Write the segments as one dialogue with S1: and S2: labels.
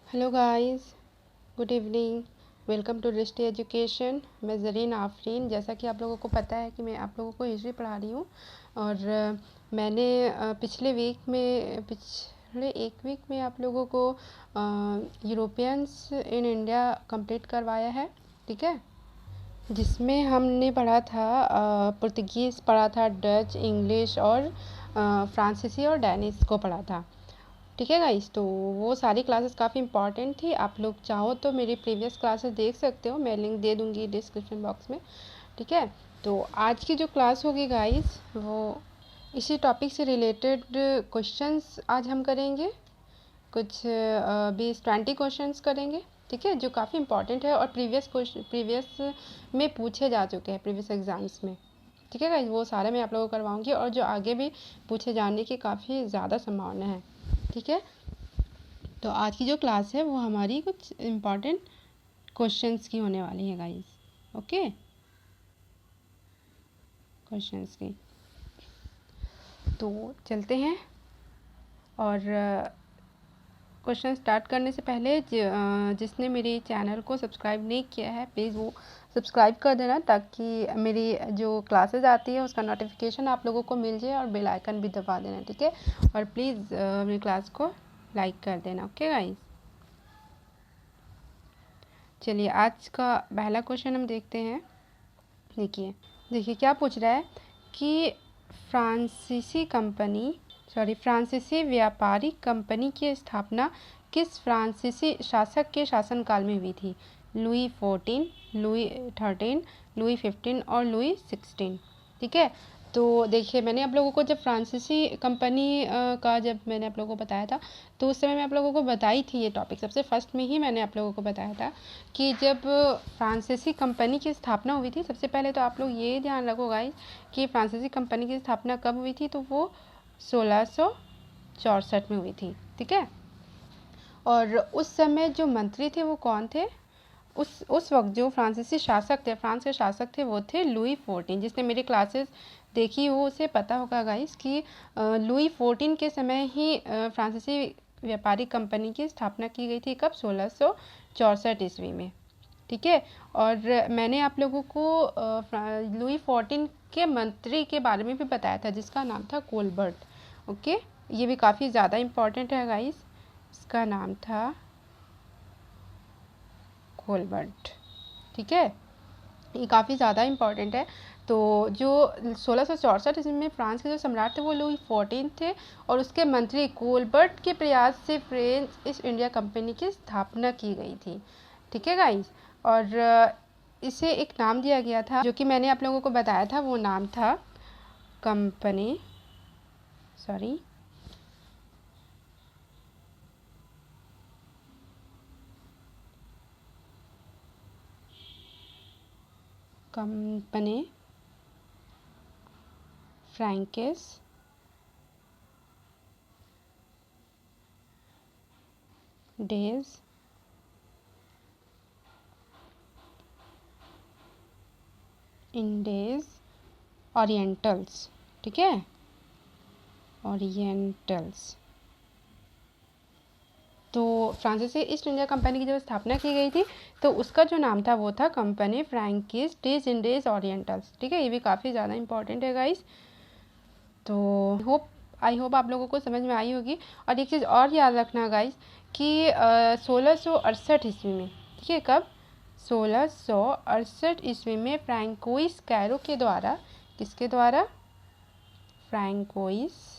S1: Hello guys, good evening. Welcome to Drishti education. मैं ज़रीन आफरीन। जैसा कि आप लोगों को पता है कि मैं आप लोगों को हिस्ट्री पढ़ा रही हूँ और मैंने पिछले एक वीक में आप लोगों को यूरोपियंस इन इंडिया कंप्लीट करवाया है। ठीक है, जिसमें हमने पढ़ा था पुर्तगीज़ पढ़ा था, डच, इंग्लिश और फ्रांसीसी और डैनिश को पढ़ा था। ठीक है गाइस, तो वो सारी क्लासेस काफ़ी इंपॉर्टेंट थी। आप लोग चाहो तो मेरी प्रीवियस क्लासेस देख सकते हो, मैं लिंक दे दूँगी डिस्क्रिप्शन बॉक्स में। ठीक है, तो आज की जो क्लास होगी गाइस, वो इसी टॉपिक से रिलेटेड क्वेश्चंस आज हम करेंगे। कुछ 20-20 क्वेश्चंस करेंगे। ठीक है, जो काफ़ी इंपॉर्टेंट है और प्रीवियस में पूछे जा चुके हैं प्रीवियस एग्ज़ाम्स में। ठीक है गाइस, वो सारे मैं आप लोगों को करवाऊँगी और जो आगे भी पूछे जाने की काफ़ी ज़्यादा संभावना है। ठीक है, तो आज की जो क्लास है वो हमारी कुछ इम्पॉर्टेंट क्वेश्चंस की होने वाली है गाइस। ओके, क्वेश्चंस की तो चलते हैं। और क्वेश्चन स्टार्ट करने से पहले जिसने मेरे चैनल को सब्सक्राइब नहीं किया है, प्लीज़ वो सब्सक्राइब कर देना, ताकि मेरी जो क्लासेस आती है उसका नोटिफिकेशन आप लोगों को मिल जाए, और बेल आइकन भी दबा देना। ठीक है, और प्लीज़ मेरी क्लास को लाइक कर देना। ओके गाइस, चलिए आज का पहला क्वेश्चन हम देखते हैं। देखिए क्या पूछ रहा है कि फ्रांसीसी व्यापारिक कंपनी की स्थापना किस फ्रांसीसी शासक के शासनकाल में हुई थी? लुई 14, लुई 13, लुई 15 और लुई 16। ठीक है, तो देखिए मैंने आप लोगों को जब फ्रांसीसी कंपनी का जब मैंने आप लोगों को बताया था, तो उस समय मैं आप लोगों को बताई थी ये टॉपिक। सबसे फर्स्ट में ही मैंने आप लोगों को बताया था कि जब फ्रांसीसी कंपनी की स्थापना हुई थी, सबसे पहले तो आप लोग ये ध्यान रखो गाइस कि फ्रांसीसी कंपनी की स्थापना कब हुई थी, तो वो 1664 में हुई थी। ठीक है, और उस समय जो मंत्री थे वो कौन थे? उस वक्त जो फ्रांसीसी शासक थे, फ्रांस के शासक थे, वो थे लुई 14। जिसने मेरी क्लासेस देखी हो उसे पता होगा गाइस कि लुई 14 के समय ही फ्रांसीसी व्यापारिक कंपनी की स्थापना की गई थी। कब? 1664 ईस्वी में। ठीक है, और मैंने आप लोगों को लुई 14 के मंत्री के बारे में भी बताया था, जिसका नाम था कोलबर्ट। ओके, ये भी काफ़ी ज़्यादा इम्पॉर्टेंट है गाइस, इसका नाम था कोलबर्ट। ठीक है, ये काफ़ी ज़्यादा इम्पॉर्टेंट है। तो जो 1664 ईस्वी में फ्रांस के जो सम्राट थे वो लुई 14 थे, और उसके मंत्री कोलबर्ट के प्रयास से फ्रेंच ईस्ट इंडिया कंपनी की स्थापना की गई थी। ठीक है गाइस, और इसे एक नाम दिया गया था जो कि मैंने आप लोगों को बताया था, वो नाम था कंपनी फ्रैंकिस डेज इंडेज ओरिएंटल्स। ठीक है, ओरिएंटल्स। तो फ्रांसीसी ईस्ट इंडिया कंपनी की जब स्थापना की गई थी, तो उसका जो नाम था वो था कंपनी फ्रैंकिस डेज इंडेज ओरिएंटल्स। ठीक है, ये भी काफ़ी ज़्यादा इंपॉर्टेंट है गाइस। तो आई होप आप लोगों को समझ में आई होगी। और एक चीज़ और याद रखना गाइस कि 1668 ईस्वी में, ठीक है, कब? 1668 ईस्वी में फ्रैंकोइस कैरो के द्वारा, किसके द्वारा? फ्रैंकोइस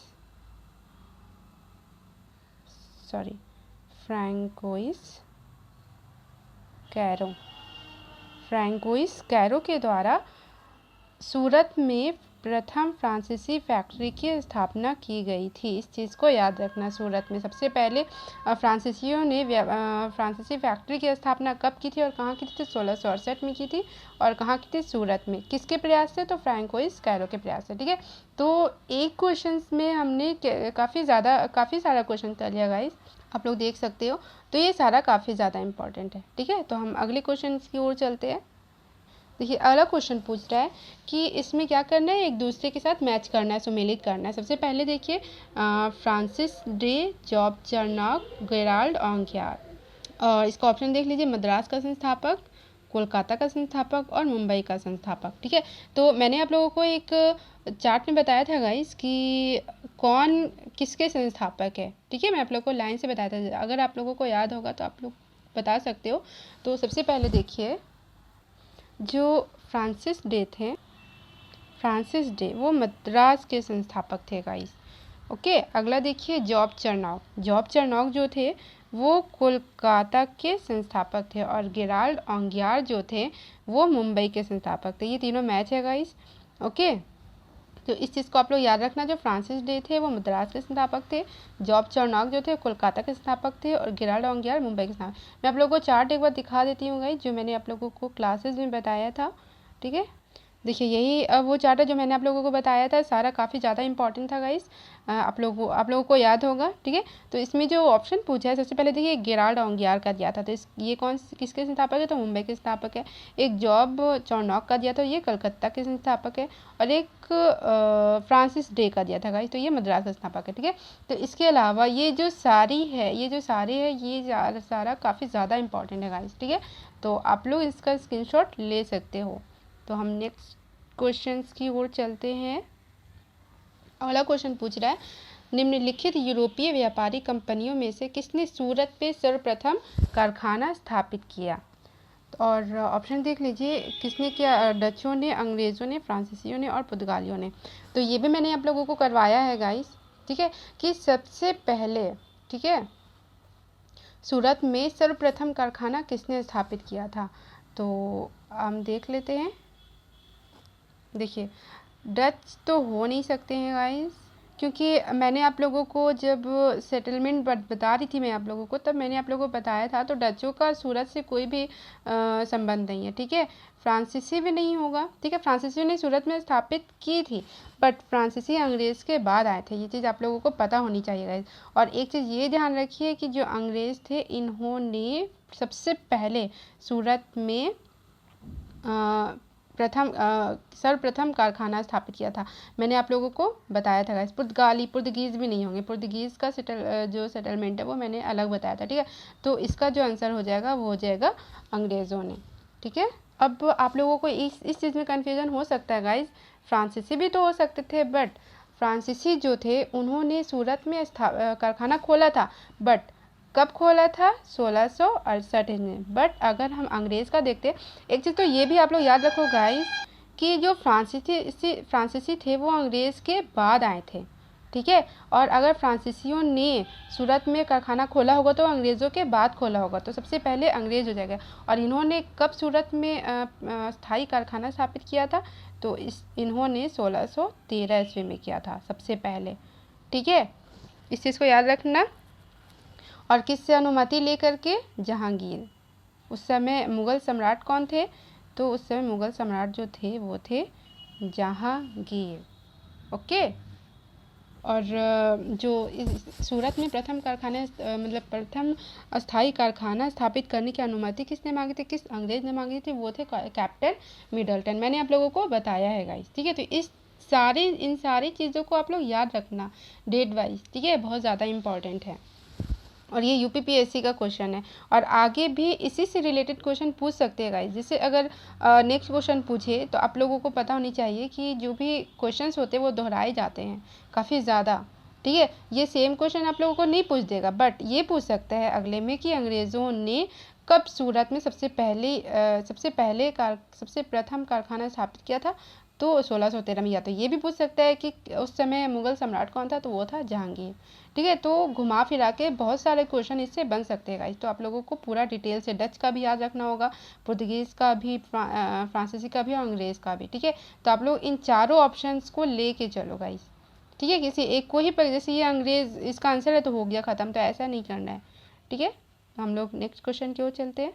S1: कैरो के द्वारा सूरत में प्रथम फ्रांसीसी फैक्ट्री की स्थापना की गई थी। इस चीज़ को याद रखना, सूरत में सबसे पहले फ्रांसीसियों ने फ्रांसीसी फैक्ट्री की स्थापना कब की थी और कहाँ की थी? 1668 में की थी। और कहाँ की थी? सूरत में। किसके प्रयास से? तो फ्रैंकोइस कैरो के प्रयास से। ठीक है, तो एक क्वेश्चन में हमने काफ़ी सारा क्वेश्चन कर लिया गाइस, आप लोग देख सकते हो। तो ये सारा काफ़ी ज़्यादा इंपॉर्टेंट है। ठीक है, तो हम अगले क्वेश्चन की ओर चलते हैं। देखिए अगला क्वेश्चन पूछ रहा है कि इसमें क्या करना है, एक दूसरे के साथ मैच करना है, सुमेलित करना है। सबसे पहले देखिए फ्रांसिस डे जॉब चर्नॉक गेराल्ड ऑंगियार। और इसका ऑप्शन देख लीजिए, मद्रास का संस्थापक, कोलकाता का संस्थापक और मुंबई का संस्थापक। ठीक है, तो मैंने आप लोगों को एक चार्ट में बताया था गाइस कि कौन किसके संस्थापक है। ठीक है, मैं आप लोगों को लाइन से बताया था, अगर आप लोगों को याद होगा तो आप लोग बता सकते हो। तो सबसे पहले देखिए, जो फ्रांसिस डे थे, फ्रांसिस डे वो मद्रास के संस्थापक थे गाइस। ओके, अगला देखिए, जॉब चरनॉक। जॉब चरनॉक जो थे वो कोलकाता के संस्थापक थे, और गेराल्ड ओंगियार जो थे वो मुंबई के संस्थापक थे। ये तीनों मैच है गाइस। ओके, तो इस चीज़ को आप लोग याद रखना, जो फ्रांसिस डे थे वो मद्रास के संस्थापक थे, जॉब चरनॉक जो थे कोलकाता के संस्थापक थे, और गेराल्ड ओंगियार मुंबई के संस्थापक। मैं आप लोगों को चार्ट एक बार दिखा देती हूँ गाइस, जो मैंने आप लोगों को क्लासेस में बताया था। ठीक है, देखिए यही वो चार्ट है जो मैंने आप लोगों को बताया था, सारा काफ़ी ज़्यादा इंपॉर्टेंट था गाइस, आप लोगों को याद होगा। ठीक है, तो इसमें जो ऑप्शन पूछा है, सबसे पहले देखिए गेराल्ड ओंगियार का दिया था, तो ये किसके संस्थापक है, तो मुंबई के संस्थापक है। एक जॉब चरनॉक का दिया था, ये कलकत्ता के संस्थापक है। और एक फ्रांसिस डे का दिया था गाइस, तो ये मद्रास का संस्थापक है। ठीक है, तो इसके अलावा ये जो सारे है ये सारा काफ़ी ज़्यादा इंपॉर्टेंट है गाइस। ठीक है, तो आप लोग इसका स्क्रीनशॉट ले सकते हो। तो हम नेक्स्ट क्वेश्चंस की ओर चलते हैं। अगला क्वेश्चन पूछ रहा है, निम्नलिखित यूरोपीय व्यापारी कंपनियों में से किसने सूरत पे सर्वप्रथम कारखाना स्थापित किया। और ऑप्शन देख लीजिए, किसने किया, डचों ने, अंग्रेज़ों ने, फ्रांसीसियों ने और पुर्तगालियों ने। तो ये भी मैंने आप लोगों को करवाया है गाइस। ठीक है, कि सबसे पहले, ठीक है, सूरत में सर्वप्रथम कारखाना किसने स्थापित किया था। तो हम देख लेते हैं। देखिए, डच तो हो नहीं सकते हैं गाइस, क्योंकि मैंने आप लोगों को जब सेटलमेंट बता रही थी मैं आप लोगों को, तब मैंने आप लोगों को बताया था, तो डचों का सूरत से कोई भी संबंध नहीं है। ठीक है, फ्रांसीसी भी नहीं होगा। ठीक है, फ्रांसीसियों ने सूरत में स्थापित की थी, बट फ्रांसीसी अंग्रेज़ के बाद आए थे, ये चीज़ आप लोगों को पता होनी चाहिए गाइस। और एक चीज़ ये ध्यान रखिए कि जो अंग्रेज़ थे, इन्होंने सबसे पहले सूरत में सर्वप्रथम कारखाना स्थापित किया था, मैंने आप लोगों को बताया था गाइस। पुर्तगीज़ भी नहीं होंगे, पुर्तगीज़ का जो सेटलमेंट है वो मैंने अलग बताया था। ठीक है, तो इसका जो आंसर हो जाएगा वो हो जाएगा अंग्रेज़ों ने। ठीक है, अब आप लोगों को इस चीज़ में कन्फ्यूज़न हो सकता है गाइस, फ्रांसीसी भी तो हो सकते थे, बट फ्रांसीसी जो थे उन्होंने सूरत में कारखाना खोला था, बट कब खोला था, 1668 में। बट अगर हम अंग्रेज़ का देखते, एक चीज़ तो ये भी आप लोग याद रखो गाइस, कि जो फ्रांसीसी थे वो अंग्रेज़ के बाद आए थे। ठीक है, और अगर फ्रांसीसियों ने सूरत में कारखाना खोला होगा तो अंग्रेज़ों के बाद खोला होगा, तो सबसे पहले अंग्रेज़ हो जाएगा। और इन्होंने कब सूरत में स्थायी कारखाना स्थापित किया था, तो इन्होंने 1613 ईस्वी में किया था सबसे पहले। ठीक है, इस चीज़ को याद रखना। और किससे अनुमति लेकर के, जहांगीर। उस समय मुग़ल सम्राट कौन थे, तो उस समय मुग़ल सम्राट जो थे वो थे जहांगीर। ओके, और जो सूरत में प्रथम अस्थायी कारखाना स्थापित करने की अनुमति किसने मांगी थी, किस अंग्रेज़ ने मांगी थी, वो थे कैप्टन मिडलटन। मैंने आप लोगों को बताया है गाइस। ठीक है, तो इन सारी चीज़ों को आप लोग याद रखना डेट वाइज। ठीक है, बहुत ज़्यादा इंपॉर्टेंट है, और ये यूपीपीएससी का क्वेश्चन है, और आगे भी इसी से रिलेटेड क्वेश्चन पूछ सकते हैं गाइस। जैसे अगर नेक्स्ट क्वेश्चन पूछे तो आप लोगों को पता होनी चाहिए कि जो भी क्वेश्चंस होते हैं वो दोहराए जाते हैं काफ़ी ज़्यादा। ठीक है, ये सेम क्वेश्चन आप लोगों को नहीं पूछ देगा, बट ये पूछ सकता है अगले में कि अंग्रेज़ों ने कब सूरत में सबसे प्रथम कारखाना स्थापित किया था, तो 1613 में। या तो ये भी पूछ सकता है कि उस समय मुग़ल सम्राट कौन था, तो वो था जहांगीर। ठीक है, तो घुमा फिरा के बहुत सारे क्वेश्चन इससे बन सकते हैं गाइस। तो आप लोगों को पूरा डिटेल से डच का भी याद रखना होगा, पुर्तगीज़ का भी, फ्रांसीसी का भी और अंग्रेज़ का भी। ठीक है, तो आप लोग इन चारों ऑप्शंस को लेके चलो गाइस। ठीक है, किसी एक को ही जैसे ये अंग्रेज़ इसका आंसर है तो हो गया ख़त्म, तो ऐसा नहीं करना है। ठीक है, तो हम लोग नेक्स्ट क्वेश्चन की ओर चलते हैं।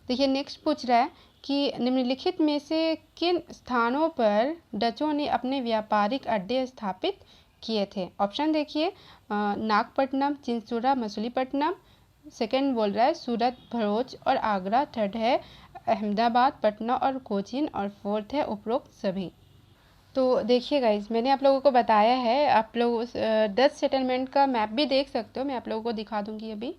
S1: देखिए, नेक्स्ट पूछ रहा है कि निम्नलिखित में से किन स्थानों पर डचों ने अपने व्यापारिक अड्डे स्थापित किए थे। ऑप्शन देखिए, नागपट्टनम, चिंचोरा, मछलीपट्टनम। सेकंड बोल रहा है सूरत, भरूच और आगरा। थर्ड है अहमदाबाद, पटना और कोचीन। और फोर्थ है उपरोक्त सभी। तो देखिए गाइज, मैंने आप लोगों को बताया है, आप लोग उस डच सेटलमेंट का मैप भी देख सकते हो, मैं आप लोगों को दिखा दूंगी अभी।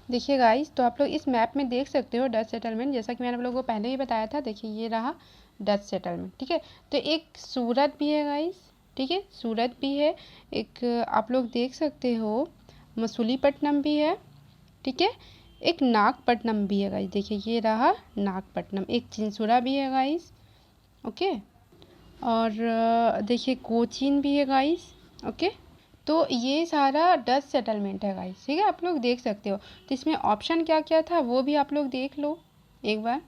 S1: देखिए गाइस, तो आप लोग इस मैप में देख सकते हो डच सेटलमेंट, जैसा कि मैंने आप लोगों को पहले ही बताया था। देखिए ये रहा डच सेटलमेंट, ठीक है। तो एक सूरत भी है गाइस, ठीक है, सूरत भी है। एक आप लोग देख सकते हो मसूलीपट्टनम भी है, ठीक है। एक नागपट्टनम भी है गाइस, देखिए ये रहा नागपट्टनम। एक चिंसुरा भी है गाइस, ओके। और देखिए कोचीन भी है गाइस, ओके। तो ये सारा डच सेटलमेंट है गाइस, ठीक है, आप लोग देख सकते हो। तो इसमें ऑप्शन क्या क्या था वो भी आप लोग देख लो एक बार।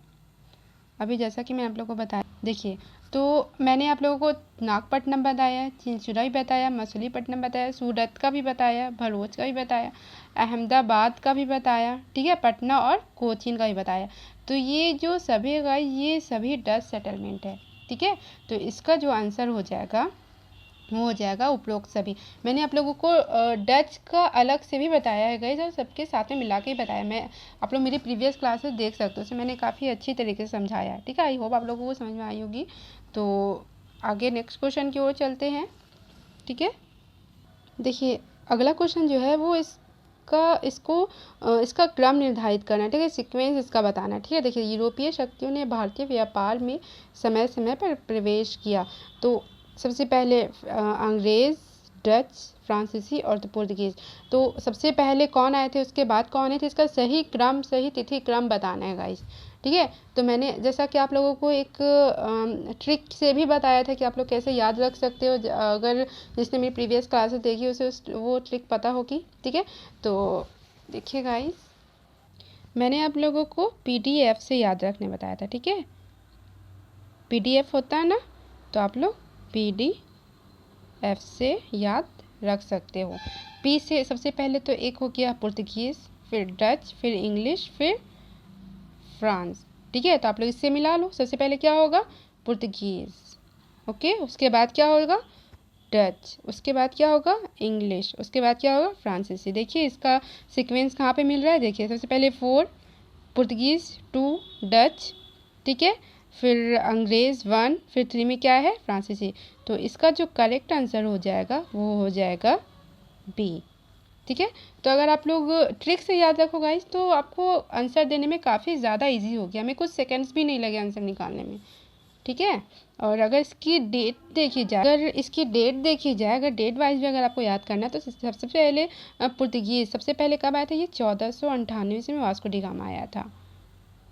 S1: अभी जैसा कि मैं आप लोगों को बताया, देखिए, तो मैंने आप लोगों को नागपट्टनम बताया, चिंचुरा भी बताया, मछलीपट्टनम बताया, सूरत का भी बताया, भरूच का भी बताया, अहमदाबाद का भी बताया, ठीक है, पटना और कोचीन का भी बताया। तो ये जो सभी गाइस, ये सभी डच सेटलमेंट है, ठीक है। तो इसका जो आंसर हो जाएगा वो हो जाएगा उपरोक्त सभी। मैंने आप लोगों को डच का अलग से भी बताया है गाइस, और सबके साथ में मिला के ही बताया। मैं आप लोग मेरी प्रीवियस क्लासेस देख सकते हो, उसमें मैंने काफ़ी अच्छी तरीके से समझाया है, ठीक है। आई होप आप लोगों को समझ में आई होगी। तो आगे नेक्स्ट क्वेश्चन की ओर चलते हैं, ठीक है। देखिए अगला क्वेश्चन जो है वो इसका क्रम निर्धारित करना है, ठीक है, सीक्वेंस इसका बताना है, ठीक है। देखिए यूरोपीय शक्तियों ने भारतीय व्यापार में समय समय पर प्रवेश किया। तो सबसे पहले अंग्रेज़, डच, फ्रांसीसी और तो पुर्तगीज़। तो सबसे पहले कौन आए थे, उसके बाद कौन आए थे, इसका सही क्रम, सही तिथि क्रम बताना है गाइस, ठीक है। तो मैंने जैसा कि आप लोगों को एक ट्रिक से भी बताया था कि आप लोग कैसे याद रख सकते हो, अगर जिसने मेरी प्रीवियस क्लासेस देखी उसे वो ट्रिक पता होगी, ठीक है। तो देखिए गाइस, मैंने आप लोगों को पीडीएफ से याद रखने बताया था, ठीक है। पीडीएफ होता है ना, तो आप लोग पीडीएफ से याद रख सकते हो। पी से सबसे पहले तो एक हो गया पुर्तगीज़, फिर डच, फिर इंग्लिश, फिर फ्रांस, ठीक है। तो आप लोग इससे मिला लो। सबसे पहले क्या होगा, पुर्तगीज़, ओके। उसके बाद क्या होगा, डच। उसके बाद क्या होगा, इंग्लिश। उसके बाद क्या होगा, फ्रांसीसी। देखिए इसका सीक्वेंस कहाँ पे मिल रहा है, देखिए सबसे पहले 4, पुर्तगीज़ 2, डच, ठीक है, फिर अंग्रेज़ 1, फिर 3 में क्या है, फ्रांसीसी। तो इसका जो करेक्ट आंसर हो जाएगा वो हो जाएगा बी, ठीक है। तो अगर आप लोग ट्रिक से याद रखो गाइस, तो आपको आंसर देने में काफ़ी ज़्यादा इजी हो गया, हमें कुछ सेकंड्स भी नहीं लगे आंसर निकालने में, ठीक है। और अगर इसकी डेट देखी जाए, अगर डेट वाइज भी अगर आपको याद करना है, तो सबसे पहले पुर्तगीज़ सबसे पहले कब आया था, ये 1498 ईस्वी में वास्को डी गामा आया था,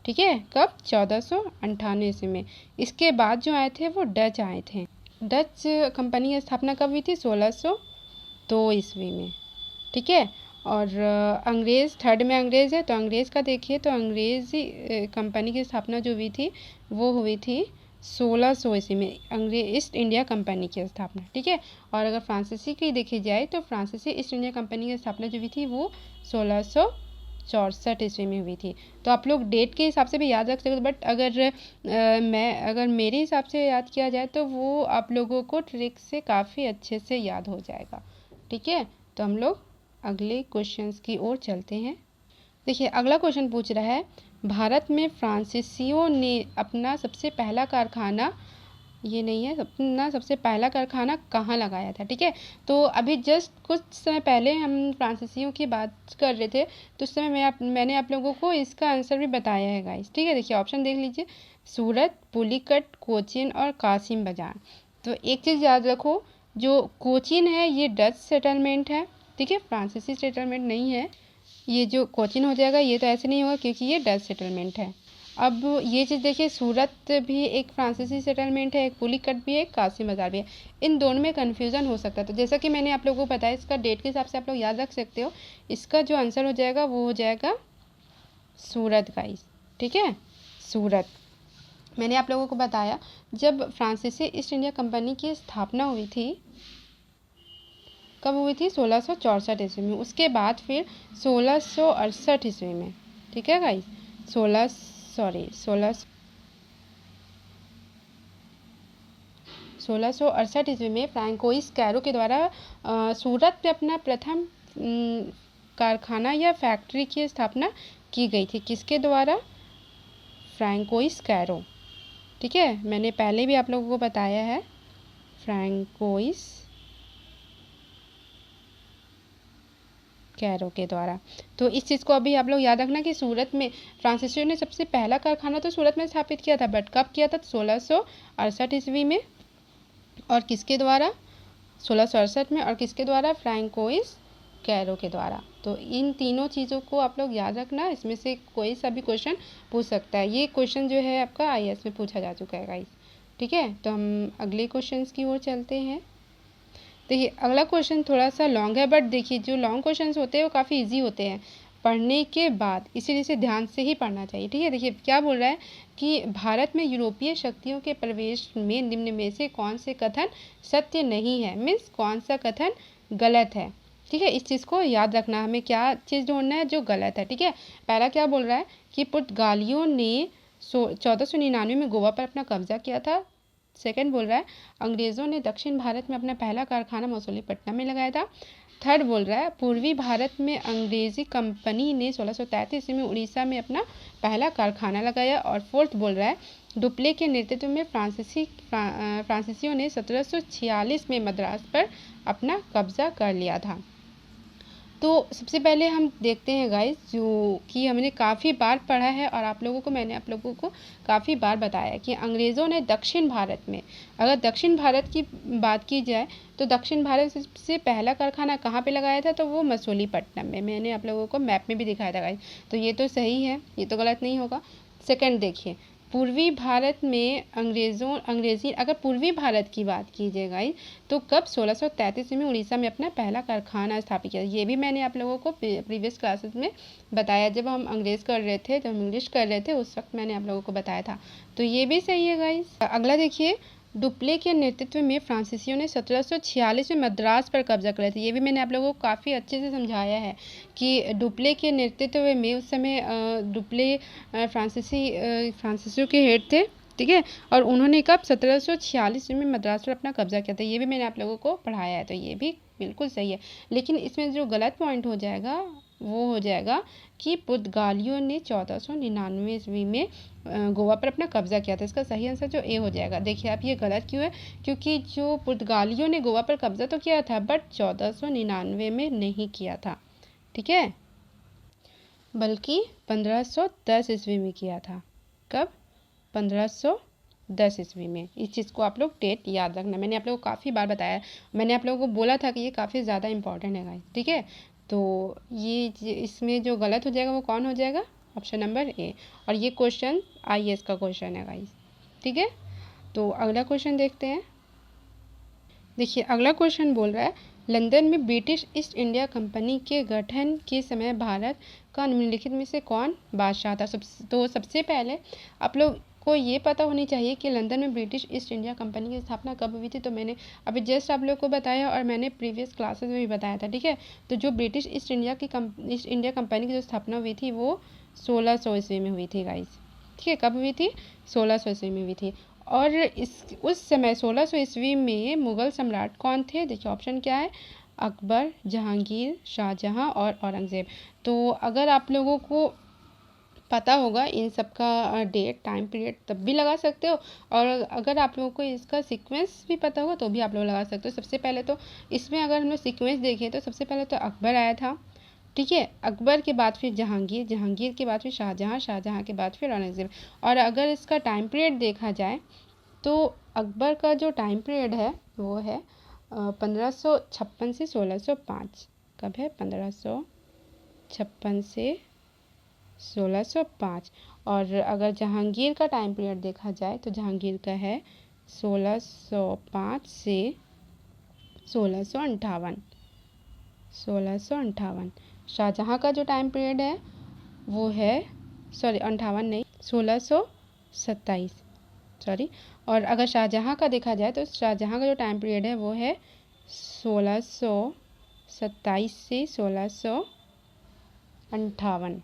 S1: ठीक है। कब, 1498 ईस्वी में। इसके बाद जो आए थे वो डच आए थे। डच कंपनी की स्थापना कब हुई थी, 1602 ईस्वी में, ठीक है। और अंग्रेज़ थर्ड में अंग्रेज़ है, तो अंग्रेज़ का देखिए, तो अंग्रेज़ी कंपनी की स्थापना जो हुई थी वो हुई थी 1600 ईस्वी में, अंग्रेज ईस्ट इंडिया कंपनी की स्थापना, ठीक है। और अगर फ्रांसीसी की देखी जाए, तो फ्रांसीसी ईस्ट इंडिया कंपनी की स्थापना जो हुई थी वो 1664 ईस्वी में हुई थी। तो आप लोग डेट के हिसाब से भी याद रख सकते हो, बट अगर मेरे हिसाब से याद किया जाए तो वो आप लोगों को ट्रिक से काफ़ी अच्छे से याद हो जाएगा, ठीक है। तो हम लोग अगले क्वेश्चंस की ओर चलते हैं। देखिए अगला क्वेश्चन पूछ रहा है, भारत में फ्रांसीसियों ने अपना सबसे पहला कारखाना, ये नहीं है, अपना सबसे पहला कारखाना कहाँ लगाया था, ठीक है। तो अभी जस्ट कुछ समय पहले हम फ्रांसीसियों की बात कर रहे थे, तो उस समय मैंने आप लोगों को इसका आंसर भी बताया है गाइस, ठीक है। देखिए ऑप्शन देख लीजिए, सूरत, पुलिकट, कोचीन और कासिम बाजार। तो एक चीज़ याद रखो, जो कोचीन है ये डच सेटलमेंट है, ठीक है, फ्रांसीसी सेटलमेंट नहीं है। ये जो कोचीन हो जाएगा ये तो ऐसे नहीं होगा क्योंकि ये डच सेटलमेंट है। अब ये चीज़ देखिए, सूरत भी एक फ्रांसीसी सेटलमेंट है, एक पुलिकट भी है, एक कासिम बाजार भी है। इन दोनों में कन्फ्यूज़न हो सकता है, तो जैसा कि मैंने आप लोगों को बताया, इसका डेट के हिसाब से आप लोग याद रख सकते हो। इसका जो आंसर हो जाएगा वो हो जाएगा सूरत गाइस, ठीक है, सूरत। मैंने आप लोगों को बताया, जब फ्रांसीसी ईस्ट इंडिया कंपनी की स्थापना हुई थी, कब हुई थी, 1664 ईस्वी में। उसके बाद फिर 1668 ईस्वी में, ठीक है गाइस, 1668 ईस्वी में फ्रांकोइस कैरो के द्वारा सूरत में अपना प्रथम कारखाना या फैक्ट्री की स्थापना की गई थी। किसके द्वारा, फ्रांकोइस कैरो, ठीक है। मैंने पहले भी आप लोगों को बताया है, फ्रांकोइस कैरो के द्वारा। तो इस चीज़ को अभी आप लोग याद रखना कि सूरत में फ्रांसीसियों ने सबसे पहला कारखाना तो सूरत में स्थापित किया था, बट कब किया था? 1668 ईस्वी में। और किसके द्वारा? 1668 में। और किसके द्वारा? फ्रैंकोइस कैरो के द्वारा। तो इन तीनों चीज़ों को आप लोग याद रखना, इसमें से कोई सा भी क्वेश्चन पूछ सकता है। ये क्वेश्चन जो है आपका आईएएस में पूछा जा चुका है गाइस, ठीक है। तो हम अगले क्वेश्चन की ओर चलते हैं। देखिए अगला क्वेश्चन थोड़ा सा लॉन्ग है, बट देखिए जो लॉन्ग क्वेश्चन होते हैं वो काफ़ी ईजी होते हैं पढ़ने के बाद, इसीलिए इसे ध्यान से ही पढ़ना चाहिए, ठीक है। देखिए क्या बोल रहा है कि भारत में यूरोपीय शक्तियों के प्रवेश में निम्न में से कौन से कथन सत्य नहीं है, मीन्स कौन सा कथन गलत है, ठीक है। इस चीज़ को याद रखना, हमें क्या चीज़ ढूंढना है? जो गलत है, ठीक है। पहला क्या बोल रहा है कि पुर्तगालियों ने 1499 में गोवा पर अपना कब्जा किया था। सेकंड बोल रहा है अंग्रेज़ों ने दक्षिण भारत में अपना पहला कारखाना मसूलीपट्टनम में लगाया था। थर्ड बोल रहा है पूर्वी भारत में अंग्रेज़ी कंपनी ने 1633 में उड़ीसा में अपना पहला कारखाना लगाया। और फोर्थ बोल रहा है डुप्ले के नेतृत्व में फ्रांसीसियों ने 1746 में मद्रास पर अपना कब्जा कर लिया था। तो सबसे पहले हम देखते हैं गाइस, जो कि हमने काफ़ी बार पढ़ा है और मैंने आप लोगों को काफ़ी बार बताया कि अंग्रेज़ों ने दक्षिण भारत में, अगर दक्षिण भारत की बात की जाए तो दक्षिण भारत से पहला कारखाना कहाँ पे लगाया था? तो वो मसूलीपट्टनम में। मैंने आप लोगों को मैप में भी दिखाया था गाइस, तो ये तो सही है, ये तो गलत नहीं होगा। सेकंड देखिए पूर्वी भारत में अंग्रेज़ी अगर पूर्वी भारत की बात की जाए गाइस तो कब? 1633 में उड़ीसा में अपना पहला कारखाना स्थापित किया। ये भी मैंने आप लोगों को प्रीवियस क्लासेस में बताया, जब हम इंग्लिश कर रहे थे उस वक्त मैंने आप लोगों को बताया था। तो ये भी सही है गाइस। अगला देखिए डुप्ले के नेतृत्व में फ्रांसीसियों ने 1746 में मद्रास पर कब्जा किया था। ये भी मैंने आप लोगों को काफ़ी अच्छे से समझाया है कि डुप्ले के नेतृत्व में उस समय डुप्ले फ्रांसीसियों के हेड थे, ठीक है। और उन्होंने कब? 1746 में मद्रास पर अपना कब्जा किया था। ये भी मैंने आप लोगों को पढ़ाया है, तो ये भी बिल्कुल सही है। लेकिन इसमें जो गलत पॉइंट हो जाएगा वो हो जाएगा कि पुर्तगालियों ने 1499 ईस्वी में गोवा पर अपना कब्जा किया था। इसका सही आंसर जो ए हो जाएगा। देखिए आप ये गलत क्यों है? क्योंकि जो पुर्तगालियों ने गोवा पर कब्जा तो किया था बट 1499 में नहीं किया था, ठीक है, बल्कि 1510 ईस्वी में किया था। कब? 1510 ईस्वी में। इस चीज़ को आप लोग डेट याद रखना, मैंने आप लोगों को काफ़ी बार बताया, मैंने आप लोगों को बोला था कि ये काफ़ी ज़्यादा इंपॉर्टेंट है गाइस, ठीक है। तो ये इसमें जो गलत हो जाएगा वो कौन हो जाएगा? Option number A. और ये क्वेश्चन आईएएस का क्वेश्चन है गाइस, ठीक है। तो अगला क्वेश्चन देखते हैं। देखिए अगला क्वेश्चन बोल रहा है लंदन में ब्रिटिश ईस्ट इंडिया कंपनी के गठन के समय भारत का निम्नलिखित में से कौन बादशाह था? तो सबसे पहले आप लोग को ये पता होनी चाहिए कि लंदन में ब्रिटिश ईस्ट इंडिया कंपनी की स्थापना कब हुई थी। तो मैंने अभी जस्ट आप लोग को बताया और मैंने प्रीवियस क्लासेस में भी बताया था, ठीक है। तो जो ब्रिटिश ईस्ट इंडिया कंपनी की जो स्थापना हुई थी वो 1600 ईस्वी में हुई थी गाइस, ठीक है। कब हुई थी? 1600 ईस्वी में हुई थी। और उस समय 1600 ईस्वी में मुग़ल सम्राट कौन थे? देखिए ऑप्शन क्या है? अकबर, जहांगीर, शाहजहां और औरंगज़ेब। तो अगर आप लोगों को पता होगा इन सब का डेट, टाइम पीरियड, तब भी लगा सकते हो। और अगर आप लोगों को इसका सीक्वेंस भी पता होगा तो भी आप लोग लगा सकते हो। सबसे पहले तो इसमें अगर हम लोग सीक्वेंस देखें तो सबसे पहले तो अकबर आया था, ठीक है। अकबर के बाद फिर जहांगीर, जहांगीर के बाद फिर शाहजहां, शाहजहां के बाद फिर औरंगज़ेब। और अगर इसका टाइम पीरियड देखा जाए तो अकबर का जो टाइम पीरियड है वो है 1556 से 1605। कब है? 1556 से 1605। और अगर जहांगीर का टाइम पीरियड देखा जाए तो जहांगीर का है 1605 से 1658। 1658। शाहजहां का जो टाइम पीरियड है वो है 58 नहीं, 1627, सॉरी। और अगर शाहजहां का देखा जाए तो शाहजहां का जो टाइम पीरियड है वो है 1627 से 1658,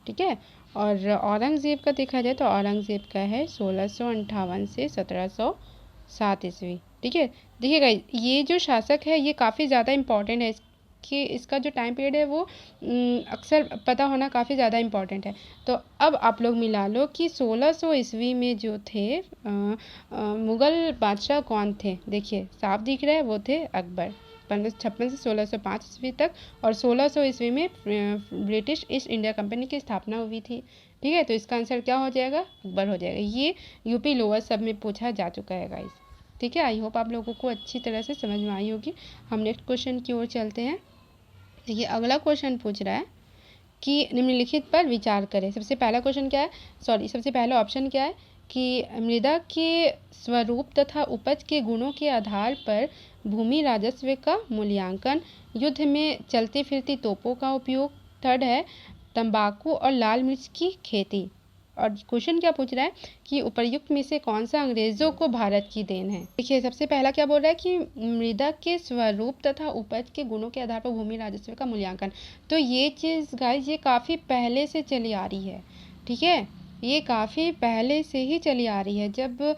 S1: ठीक है। और औरंगज़ेब का देखा जाए तो औरंगज़ेब का है 1658 से 1707 ईस्वी, ठीक है। देखिएगा ये जो शासक है ये काफ़ी ज़्यादा इम्पॉर्टेंट है, कि इसका जो टाइम पीरियड है वो अक्सर पता होना काफ़ी ज़्यादा इम्पॉर्टेंट है। तो अब आप लोग मिला लो कि 1600 ईस्वी में जो थे मुग़ल बादशाह कौन थे? देखिए साफ दिख रहा है, वो थे अकबर, 1556 से 1605 ईस्वी तक, और 1600 ईस्वी में ब्रिटिश ईस्ट इंडिया कंपनी की स्थापना हुई थी। ठीक है, तो इसका आंसर क्या हो जाएगा? अकबर हो जाएगा। ये यूपी लोअर सब में पूछा जा चुका है गाइस। ठीक है, आई होप आप लोगों को अच्छी तरह से समझ में आई होगी। हम नेक्स्ट क्वेश्चन की ओर चलते हैं। देखिए, अगला क्वेश्चन पूछ रहा है कि निम्नलिखित पर विचार करें। सबसे पहला क्वेश्चन क्या है, सबसे पहला ऑप्शन क्या है कि मृदा के स्वरूप तथा उपज के गुणों के आधार पर भूमि राजस्व का मूल्यांकन, युद्ध में चलती फिरती तोपों का उपयोग, थर्ड है तंबाकू और लाल मिर्च की खेती। और क्वेश्चन क्या पूछ रहा है कि उपर्युक्त में से कौन सा अंग्रेजों को भारत की देन है। देखिए, सबसे पहला क्या बोल रहा है कि मृदा के स्वरूप तथा उपज के गुणों के आधार पर भूमि राजस्व का मूल्यांकन। तो ये चीज़ गाइस ये काफ़ी पहले से चली आ रही है। ठीक है, ये काफ़ी पहले से ही चली आ रही है। जब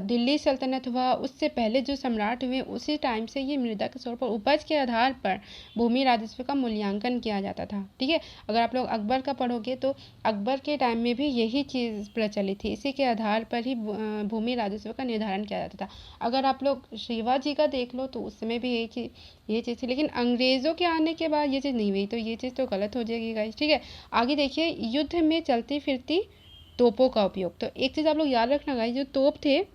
S1: दिल्ली सल्तनत हुआ उससे पहले जो सम्राट हुए उसी टाइम से ये मृदा के तौर पर उपज के आधार पर भूमि राजस्व का मूल्यांकन किया जाता था। ठीक है, अगर आप लोग अकबर का पढ़ोगे तो अकबर के टाइम में भी यही चीज़ प्रचलित थी, इसी के आधार पर ही भूमि राजस्व का निर्धारण किया जाता था। अगर आप लोग शिवाजी का देख लो तो उस समय भी ये चीज़ थी, लेकिन अंग्रेज़ों के आने के बाद ये चीज़ नहीं हुई, तो ये चीज़ तो गलत हो जाएगी गाइस। ठीक है, आगे देखिए, युद्ध में चलती फिरती तोपों का उपयोग। तो एक चीज़ आप लोग याद रखना गाइस, जो तोप थे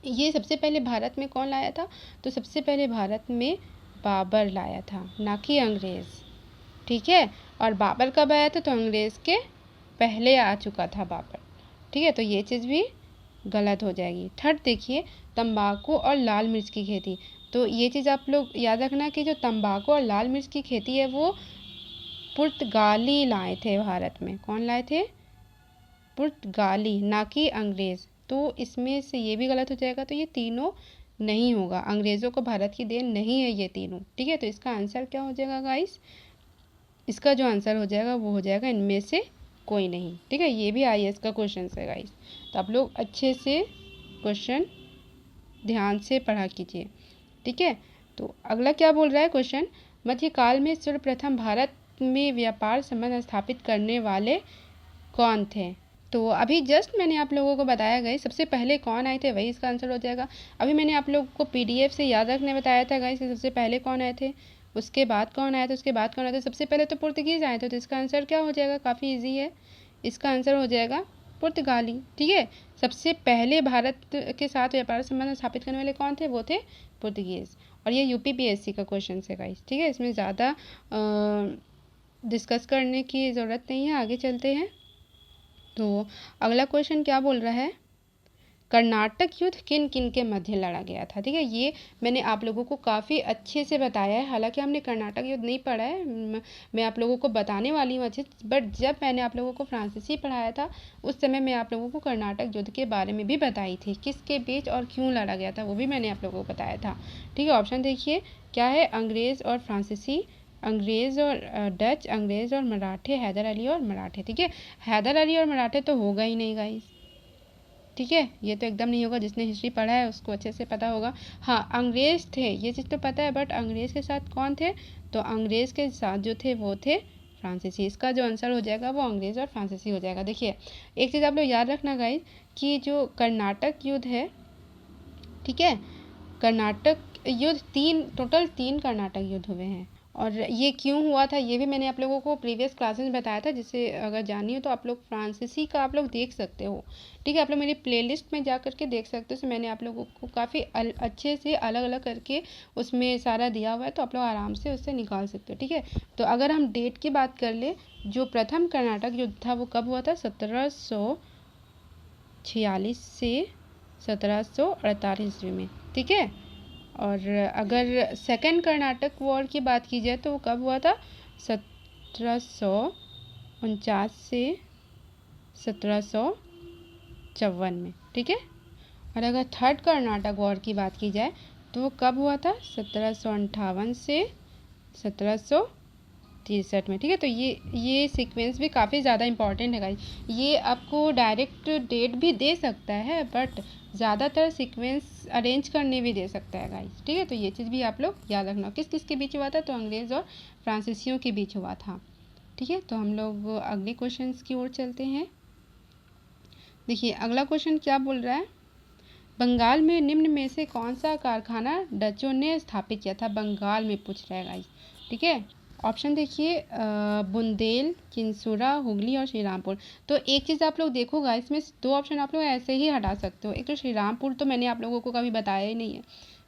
S1: ये सबसे पहले भारत में कौन लाया था? तो सबसे पहले भारत में बाबर लाया था, ना कि अंग्रेज़। ठीक है, और बाबर कब आया था? तो अंग्रेज़ के पहले आ चुका था बाबर। ठीक है, तो ये चीज़ भी गलत हो जाएगी। थर्ड देखिए, तंबाकू और लाल मिर्च की खेती। तो ये चीज़ आप लोग याद रखना कि जो तंबाकू और लाल मिर्च की खेती है वो पुर्तगाली लाए थे भारत में। कौन लाए थे? पुर्तगाली, ना कि अंग्रेज़। तो इसमें से ये भी गलत हो जाएगा, तो ये तीनों नहीं होगा। अंग्रेज़ों को भारत की देन नहीं है ये तीनों। ठीक है, तो इसका आंसर क्या हो जाएगा गाइस? इसका जो आंसर हो जाएगा वो हो जाएगा इनमें से कोई नहीं। ठीक है, ये भी IAS का क्वेश्चन है गाइस, तो आप लोग अच्छे से क्वेश्चन ध्यान से पढ़ा कीजिए। ठीक है, तो अगला क्या बोल रहा है क्वेश्चन, मध्यकाल में सर्वप्रथम भारत में व्यापार संबंध स्थापित करने वाले कौन थे? तो अभी जस्ट मैंने आप लोगों को बताया गाइस, सबसे पहले कौन आए थे वही इसका आंसर हो जाएगा। अभी मैंने आप लोगों को PDF से याद रखने बताया था गाइस कि सबसे पहले कौन आए थे, उसके बाद कौन आया था, उसके बाद कौन आया था। सबसे पहले तो पुर्तगीज़ आए थे, तो इसका आंसर क्या हो जाएगा? काफ़ी ईजी है, इसका आंसर हो जाएगा पुर्तगाली। ठीक है, सबसे पहले भारत के साथ व्यापार संबंध स्थापित करने वाले कौन थे? वो थे पुर्तगीज़। और ये UPPSC का क्वेश्चन है गाइस। ठीक है, इसमें ज़्यादा डिस्कस करने की ज़रूरत नहीं है, आगे चलते हैं। तो अगला क्वेश्चन क्या बोल रहा है, कर्नाटक युद्ध किन किन के मध्य लड़ा गया था? ठीक है, ये मैंने आप लोगों को काफ़ी अच्छे से बताया है। हालांकि हमने कर्नाटक युद्ध नहीं पढ़ा है, मैं आप लोगों को बताने वाली हूँ अच्छे, बट जब मैंने आप लोगों को फ्रांसीसी पढ़ाया था उस समय मैं आप लोगों को कर्नाटक युद्ध के बारे में भी बताई थी, किसके बीच और क्यों लड़ा गया था वो भी मैंने आप लोगों को बताया था। ठीक है, ऑप्शन देखिए क्या है, अंग्रेज़ और फ्रांसीसी, अंग्रेज़ और डच, अंग्रेज़ और मराठे, हैदर अली और मराठे। ठीक है, हैदर अली और मराठे तो होगा ही नहीं गाइस। ठीक है, ये तो एकदम नहीं होगा, जिसने हिस्ट्री पढ़ा है उसको अच्छे से पता होगा। हाँ, अंग्रेज़ थे ये चीज़ तो पता है, बट अंग्रेज़ के साथ कौन थे? तो अंग्रेज़ के साथ जो थे वो थे फ्रांसीसी। इसका जो आंसर हो जाएगा वो अंग्रेज़ और फ्रांसीसी हो जाएगा। देखिए, एक चीज़ आप लोग याद रखना गाइस कि जो कर्नाटक युद्ध है, ठीक है, कर्नाटक युद्ध टोटल तीन कर्नाटक युद्ध हुए हैं। और ये क्यों हुआ था ये भी मैंने आप लोगों को प्रीवियस क्लासेस में बताया था, जिसे अगर जानी हो तो आप लोग फ्रांसीसी का आप लोग देख सकते हो। ठीक है, आप लोग मेरी प्लेलिस्ट में जा करके देख सकते हो, तो मैंने आप लोगों को काफ़ी अच्छे से अलग अलग करके उसमें सारा दिया हुआ है, तो आप लोग आराम से उससे निकाल सकते हो। ठीक है, तो अगर हम डेट की बात कर ले, जो प्रथम कर्नाटक युद्ध था वो कब हुआ था? 1746 से 1748 ईस्वी में। ठीक है, और अगर सेकेंड कर्नाटक वॉर की बात की जाए तो वो कब हुआ था? 1749 से 1754 में। ठीक है, और अगर थर्ड कर्नाटक वॉर की बात की जाए तो वो कब हुआ था? 1758 से 1763 में। ठीक है, तो ये सीक्वेंस भी काफ़ी ज़्यादा इंपॉर्टेंट है गाइस। ये आपको डायरेक्ट डेट भी दे सकता है, बट ज़्यादातर सीक्वेंस अरेंज करने भी दे सकता है गाइस। ठीक है, तो ये चीज़ भी आप लोग याद रखना। किस किस के बीच हुआ था? तो अंग्रेज़ और फ्रांसीसियों के बीच हुआ था। ठीक है, तो हम लोग अगले क्वेश्चन की ओर चलते हैं। देखिए, अगला क्वेश्चन क्या बोल रहा है, बंगाल में निम्न में से कौन सा कारखाना डचों ने स्थापित किया था? बंगाल में पूछ रहा है गाइस, ठीक है। ऑप्शन देखिए, बुंदेल, चिंसुरा, हुगली और श्रीरामपुर। तो एक चीज़ आप लोग देखो गाइस, इसमें 2 ऑप्शन आप लोग ऐसे ही हटा सकते हो। एक तो श्रीरामपुर तो मैंने आप लोगों को कभी बताया ही नहीं है,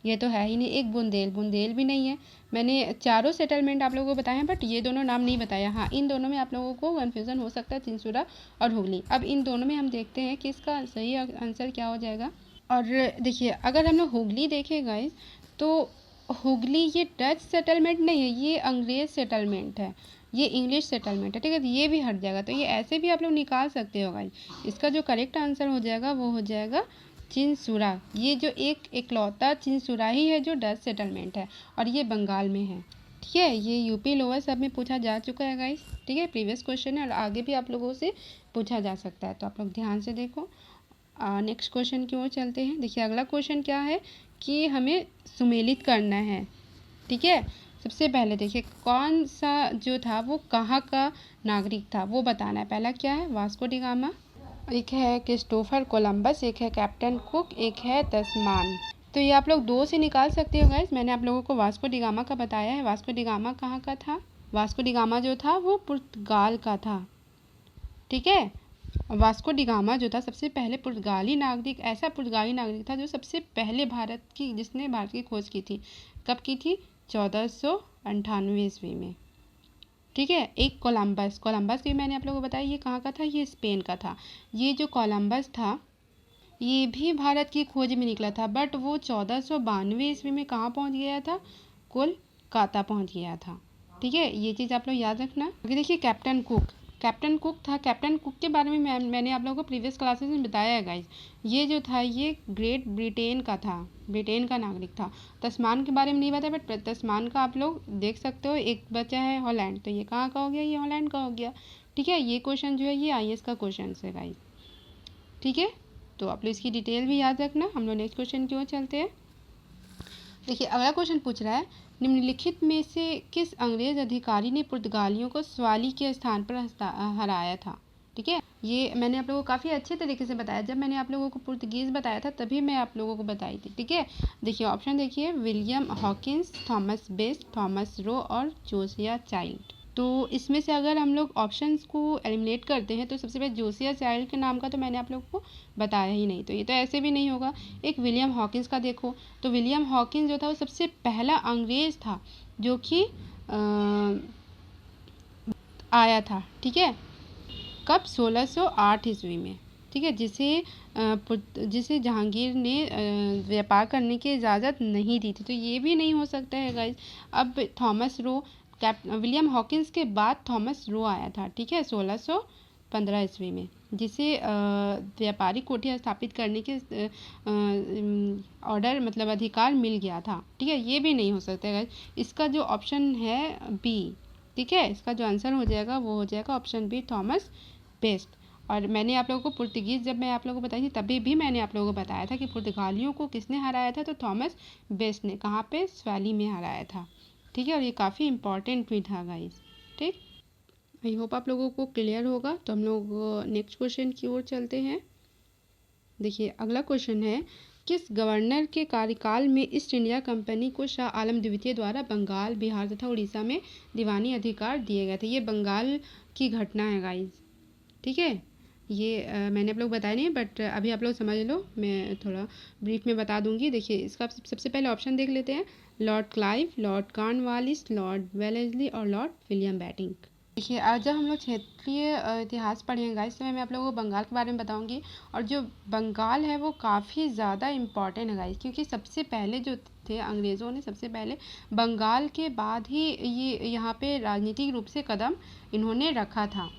S1: ये तो है ही नहीं। एक बुंदेल, बुंदेल भी नहीं है। मैंने चारों सेटलमेंट आप लोगों को बताए हैं, बट ये दोनों नाम नहीं बताया। हाँ, इन दोनों में आप लोगों को कन्फ्यूज़न हो सकता है, चिंसुरा और हुगली। अब इन दोनों में हम देखते हैं कि इसका सही आंसर क्या हो जाएगा। और देखिए, अगर हम लोग हुगली देखें गाइस, तो हुगली ये डच सेटलमेंट नहीं है, ये अंग्रेज़ सेटलमेंट है, ये इंग्लिश सेटलमेंट है, ठीक है। तो ये भी हट जाएगा, तो ये ऐसे भी आप लोग निकाल सकते हो गाइस। इसका जो करेक्ट आंसर हो जाएगा वो हो जाएगा चिंसुरा। ये जो एक इकलौता चिंसुरा ही है जो डच सेटलमेंट है, और ये बंगाल में है, ठीक है। ये यूपी लोअर सब में पूछा जा चुका है गाइस, ठीक है। प्रीवियस क्वेश्चन है और आगे भी आप लोगों से पूछा जा सकता है, तो आप लोग ध्यान से देखो। नेक्स्ट क्वेश्चन की ओर चलते हैं। देखिए, अगला क्वेश्चन क्या है कि हमें सुमेलित करना है, ठीक है। सबसे पहले देखिए, कौन सा जो था वो कहाँ का नागरिक था वो बताना है। पहला क्या है? वास्को डी गामा, एक है क्रिस्टोफर कोलंबस, एक है कैप्टन कुक, एक है तस्मान। तो ये आप लोग 2 से निकाल सकते हो गाइस। मैंने आप लोगों को वास्को डी गामा का बताया है। वास्को डी गामा कहाँ का था? वास्को डी गामा जो था वो पुर्तगाल का था, ठीक है। वास्को डी गामा जो था सबसे पहले पुर्तगाली नागरिक, ऐसा पुर्तगाली नागरिक था जो सबसे पहले जिसने भारत की खोज की थी। कब की थी? 1498 ईस्वी में, ठीक है। एक कोलंबस, कोलंबस भी मैंने आप लोगों को बताया, ये कहाँ का था? ये स्पेन का था। ये जो कोलंबस था ये भी भारत की खोज में निकला था, बट वो 1492 ईस्वी में कहाँ पहुँच गया था? कोलकाता पहुँच गया था, ठीक है। ये चीज़ आप लोग याद रखना। आगे देखिए, कैप्टन कुक, कैप्टन कुक था। कैप्टन कुक के बारे में मैंने आप लोगों को प्रीवियस क्लासेस में बताया है गाइस। ये जो था ये ग्रेट ब्रिटेन का था, ब्रिटेन का नागरिक था। तस्मान के बारे में नहीं बताया, बट तस्मान का आप लोग देख सकते हो। एक बचा है हॉलैंड, तो ये कहाँ का हो गया? ये हॉलैंड का हो गया, ठीक है। ये क्वेश्चन जो है ये IAS का क्वेश्चन है गाइस, ठीक है। तो आप लोग इसकी डिटेल भी याद रखना। हम लोग नेक्स्ट क्वेश्चन की ओर चलते हैं। देखिए, अगला क्वेश्चन पूछ रहा है, निम्नलिखित में से किस अंग्रेज अधिकारी ने पुर्तगालियों को स्वाली के स्थान पर हराया था, ठीक है। ये मैंने आप लोगों को काफ़ी अच्छे तरीके से बताया। जब मैंने आप लोगों को पुर्तगीज़ बताया था तभी मैं आप लोगों को बताई थी, ठीक है। देखिए, ऑप्शन देखिए, William Hawkins, Thomas best, Thomas Roe और जोसिया चाइल्ड। तो इसमें से अगर हम लोग ऑप्शंस को एलिमिनेट करते हैं तो सबसे पहले जोसिया चाइल्ड के नाम का तो मैंने आप लोगों को बताया ही नहीं, तो ये तो ऐसे भी नहीं होगा। एक विलियम हॉकिंस का देखो, तो विलियम हॉकिंस जो था वो सबसे पहला अंग्रेज़ था जो कि आया था, ठीक है। कब? 1608 ईस्वी में, ठीक है। जिसे जहांगीर ने व्यापार करने की इजाज़त नहीं दी थी, तो ये भी नहीं हो सकता है गाइस। अब थॉमस रो, विलियम हॉकिंस के बाद थॉमस रो आया था, ठीक है, 1615 ईस्वी में, जिसे व्यापारिक कोठी स्थापित करने के ऑर्डर मतलब अधिकार मिल गया था, ठीक है। ये भी नहीं हो सकता है गाइस। इसका जो ऑप्शन है बी, ठीक है, इसका जो आंसर हो जाएगा वो हो जाएगा ऑप्शन बी, थॉमस बेस्ट। और मैंने आप लोगों को पुर्तगीज़ जब मैं आप लोगों को बताई थी तभी भी मैंने आप लोगों को बताया था कि पुर्तगालियों को किसने हराया था, तो थॉमस बेस्ट ने। कहाँ पे? स्वाली में हराया था, ठीक है। और ये काफ़ी इंपॉर्टेंट भी था गाइस, ठीक। आई होप आप लोगों को क्लियर होगा। तो हम लोग नेक्स्ट क्वेश्चन की ओर चलते हैं। देखिए, अगला क्वेश्चन है, किस गवर्नर के कार्यकाल में ईस्ट इंडिया कंपनी को शाह आलम द्वितीय द्वारा बंगाल, बिहार तथा उड़ीसा में दीवानी अधिकार दिए गए थे? ये बंगाल की घटना है गाइस, ठीक है। ये मैंने आप लोग बताया नहीं, बट अभी आप लोग समझ लो, मैं थोड़ा ब्रीफ में बता दूंगी। देखिए, इसका सबसे पहले ऑप्शन देख लेते हैं, Lord Clive, Lord Cornwallis, Lord Wellesley और लॉर्ड विलियम बेटिंग। देखिए, आज जब हम लोग क्षेत्रीय इतिहास पढ़ेंगे इस समय मैं आप लोगों को बंगाल के बारे में बताऊंगी। और जो बंगाल है वो काफ़ी ज़्यादा इम्पॉर्टेंट है गाइस, क्योंकि सबसे पहले जो थे अंग्रेज़ों ने सबसे पहले बंगाल के बाद ही ये यहाँ पे राजनीतिक रूप से कदम इन्होंने रखा था,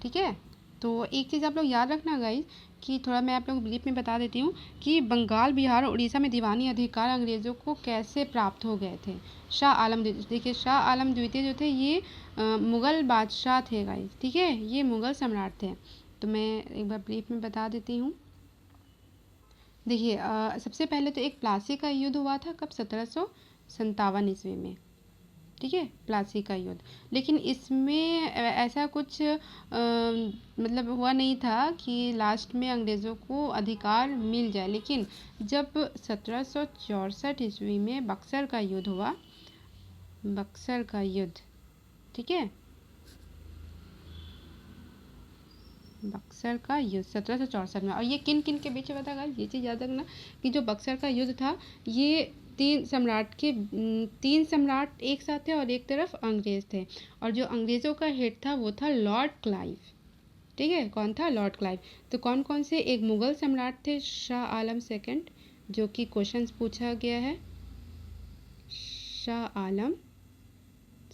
S1: ठीक है। तो एक चीज़ आप लोग याद रखना गाइस, कि थोड़ा मैं आप लोगों को ब्रीफ में बता देती हूँ कि बंगाल, बिहार और उड़ीसा में दीवानी अधिकार अंग्रेज़ों को कैसे प्राप्त हो गए थे। शाह आलम देखिए, शाह आलम द्वितीय जो थे ये मुग़ल बादशाह थे गाइस, ठीक है, ये मुग़ल सम्राट थे। तो मैं एक बार ब्रीफ में बता देती हूँ। देखिए, सबसे पहले तो एक प्लासी का युद्ध हुआ था, कब? 1757 ईस्वी में, ठीक है, प्लासी का युद्ध। लेकिन इसमें ऐसा कुछ मतलब हुआ नहीं था कि लास्ट में अंग्रेज़ों को अधिकार मिल जाए। लेकिन जब 1764 ईस्वी में बक्सर का युद्ध हुआ, बक्सर का युद्ध, ठीक है, बक्सर का युद्ध 1764 में। और ये किन किन के बीच हुआ था गाइस, ये चीज़ याद रखना कि जो बक्सर का युद्ध था ये तीन सम्राट एक साथ थे और एक तरफ अंग्रेज थे। और जो अंग्रेज़ों का हेड था वो था लॉर्ड क्लाइव, ठीक है। कौन था? Lord Clive. तो कौन कौन से? एक मुग़ल सम्राट थे शाह आलम सेकंड, जो कि क्वेश्चंस पूछा गया है, शाह आलम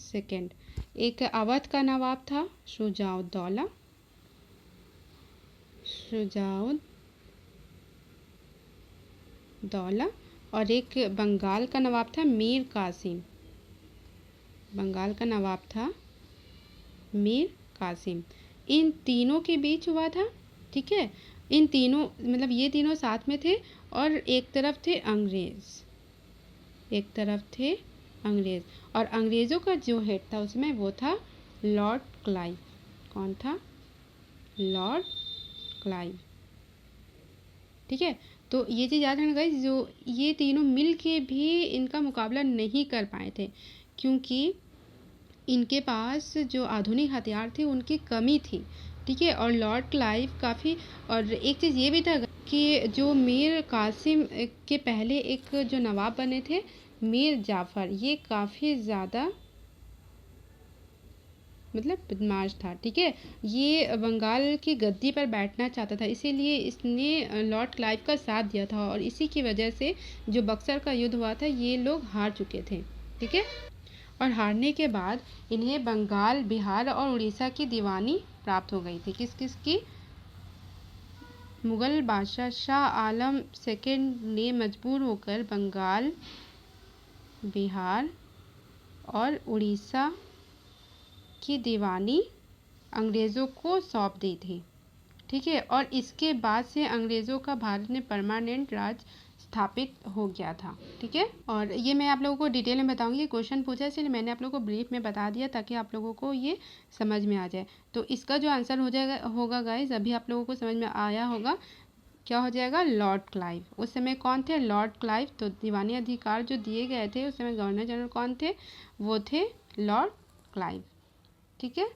S1: सेकंड। एक अवध का नवाब था शुजाउद्दौला, शुजाउद्दौला। और एक बंगाल का नवाब था मीर कासिम, बंगाल का नवाब था मीर कासिम। इन तीनों के बीच हुआ था, ठीक है। इन तीनों मतलब ये तीनों साथ में थे और एक तरफ थे अंग्रेज, एक तरफ थे अंग्रेज। और अंग्रेज़ों का जो हेड था उसमें वो था लॉर्ड क्लाइव। कौन था? लॉर्ड क्लाइव, ठीक है। तो ये चीज़ याद रखना गाइस, जो ये तीनों मिल के भी इनका मुकाबला नहीं कर पाए थे, क्योंकि इनके पास जो आधुनिक हथियार थे उनकी कमी थी, ठीक है। और लॉर्ड क्लाइव काफ़ी, और एक चीज़ ये भी था कि जो मीर कासिम के पहले एक जो नवाब बने थे मीर जाफ़र, ये काफ़ी ज़्यादा मतलब बदमाश था, ठीक है। ये बंगाल की गद्दी पर बैठना चाहता था, इसीलिए इसने लॉर्ड क्लाइव का साथ दिया था। और इसी की वजह से जो बक्सर का युद्ध हुआ था ये लोग हार चुके थे, ठीक है। और हारने के बाद इन्हें बंगाल, बिहार और उड़ीसा की दीवानी प्राप्त हो गई थी। किस किस की? मुग़ल बादशाह शाह आलम सेकंड ने मजबूर होकर बंगाल, बिहार और उड़ीसा की दीवानी अंग्रेज़ों को सौंप दी थी, ठीक है। और इसके बाद से अंग्रेज़ों का भारत में परमानेंट राज स्थापित हो गया था, ठीक है। और ये मैं आप लोगों को डिटेल में बताऊंगी, क्वेश्चन पूछा इसलिए मैंने आप लोगों को ब्रीफ में बता दिया ताकि आप लोगों को ये समझ में आ जाए। तो इसका जो आंसर हो जाएगा होगा गाइस, अभी आप लोगों को समझ में आया होगा, क्या हो जाएगा? Lord Clive. उस समय कौन थे? Lord Clive. तो दीवानी अधिकार जो दिए गए थे उस समय गवर्नर जनरल कौन थे? वो थे लॉर्ड क्लाइव, ठीक है।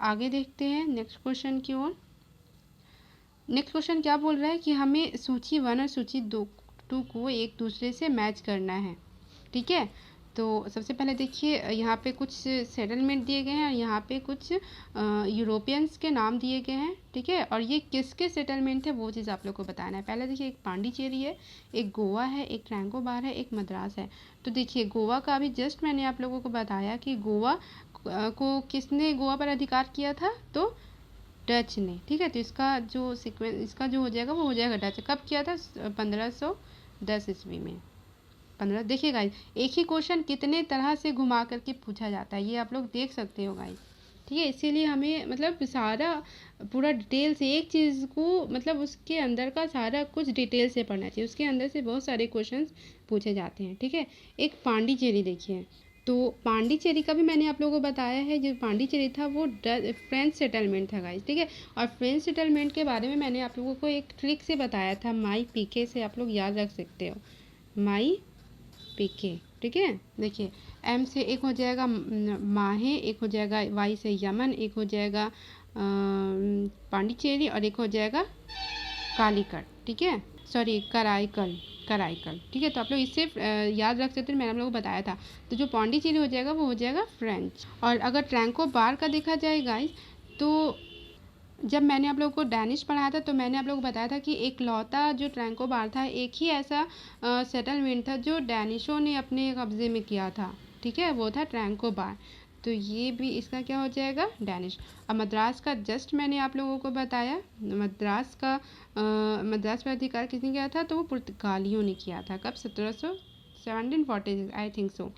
S1: आगे देखते हैं नेक्स्ट क्वेश्चन की ओर। नेक्स्ट क्वेश्चन क्या बोल रहा है कि हमें सूची 1 और सूची 2 को एक दूसरे से मैच करना है, ठीक है। तो सबसे पहले देखिए यहाँ पे कुछ सेटलमेंट दिए गए हैं और यहाँ पे कुछ यूरोपियंस के नाम दिए गए हैं, ठीक है। और ये किसके सेटलमेंट है वो चीज़ आप लोग को बताना है। पहले देखिए, एक पांडिचेरी है, एक गोवा है, एक ट्रैंकोबार है, एक मद्रास है। तो देखिए गोवा का अभी जस्ट मैंने आप लोगों को बताया कि गोवा को किसने गोवा पर अधिकार किया था? तो डच ने, ठीक है। तो इसका जो सीक्वेंस, इसका जो हो जाएगा वो हो जाएगा डच। कब किया था? 1510 ईस्वी में। 15। देखिए गाइस, एक ही क्वेश्चन कितने तरह से घुमा करके पूछा जाता है, ये आप लोग देख सकते हो गाइस, ठीक है। इसीलिए हमें मतलब सारा पूरा डिटेल से एक चीज़ को मतलब उसके अंदर का सारा कुछ डिटेल से पढ़ना चाहिए, उसके अंदर से बहुत सारे क्वेश्चंस पूछे जाते हैं, ठीक है। एक पांडिचेरी देखिए, तो पांडिचेरी का भी मैंने आप लोगों को बताया है, जो पांडिचेरी था वो फ्रेंच सेटलमेंट था गाइस, ठीक है। और फ्रेंच सेटलमेंट के बारे में मैंने आप लोगों को एक ट्रिक से बताया था, माई पीके से आप लोग याद रख सकते हो, माई पीके, ठीक है। देखिए एम से एक हो जाएगा माहे, एक हो जाएगा वाई से यमन, एक हो जाएगा पांडिचेरी और एक हो जाएगा कालीकट, ठीक है, सॉरी कराईकल, कराईकल, ठीक है। तो आप लोग इससे याद रख सकते हैं, मैंने आप लोगों को बताया था। तो जो पांडिचेरी हो जाएगा वो हो जाएगा फ्रेंच। और अगर ट्रैंकोबार का देखा जाए गाइस, तो जब मैंने आप लोगों को डैनिश पढ़ाया था तो मैंने आप लोगों को बताया था कि एक लौता जो ट्रैंकोबार था, एक ही ऐसा सेटलमेंट था जो डैनिशों ने अपने कब्जे में किया था, ठीक है, वो था ट्रैंकोबार। तो ये भी इसका क्या हो जाएगा? डैनिश। अब मद्रास का जस्ट मैंने आप लोगों को बताया, मद्रास पर अधिकार किसने किया था? तो वो पुर्तगालियों ने किया था। कब? 1740 आई थिंक सो,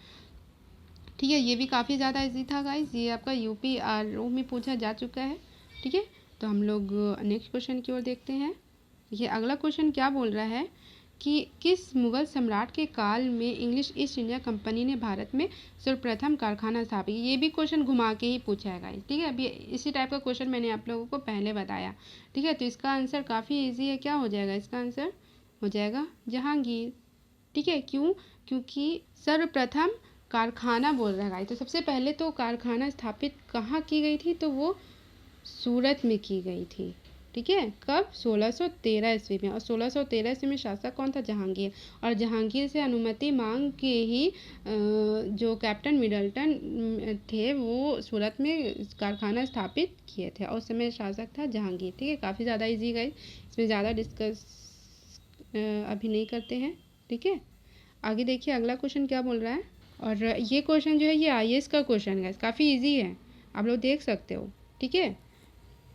S1: ठीक है। ये भी काफ़ी ज़्यादा इजी था गाइस, ये आपका यूपी आरओ में पूछा जा चुका है, ठीक है। तो हम लोग नेक्स्ट क्वेश्चन की ओर देखते हैं। ये अगला क्वेश्चन क्या बोल रहा है कि किस मुगल सम्राट के काल में इंग्लिश ईस्ट इंडिया कंपनी ने भारत में सर्वप्रथम कारखाना स्थापित? ये भी क्वेश्चन घुमा के ही पूछा है गाइस, ठीक है। अभी इसी टाइप का क्वेश्चन मैंने आप लोगों को पहले बताया, ठीक है। तो इसका आंसर काफ़ी इजी है, क्या हो जाएगा इसका आंसर? हो जाएगा जहांगीर, ठीक है। क्यों? क्योंकि सर्वप्रथम कारखाना बोल रहा है गाइस, तो सबसे पहले तो कारखाना स्थापित कहाँ की गई थी? तो वो सूरत में की गई थी, ठीक है। कब? 1613 ईस्वी में। और 1613 ईस्वी में शासक कौन था? जहांगीर। और जहांगीर से अनुमति मांग के ही जो कैप्टन मिडल्टन थे वो सूरत में कारखाना स्थापित किए थे, और उस समय शासक था जहांगीर, ठीक है। काफ़ी ज़्यादा इजी गई, इसमें ज़्यादा डिस्कस अभी नहीं करते हैं, ठीक है। आगे देखिए अगला क्वेश्चन क्या बोल रहा है। और ये क्वेश्चन जो है ये आईएएस का क्वेश्चन है, काफ़ी इजी है, आप लोग देख सकते हो, ठीक है।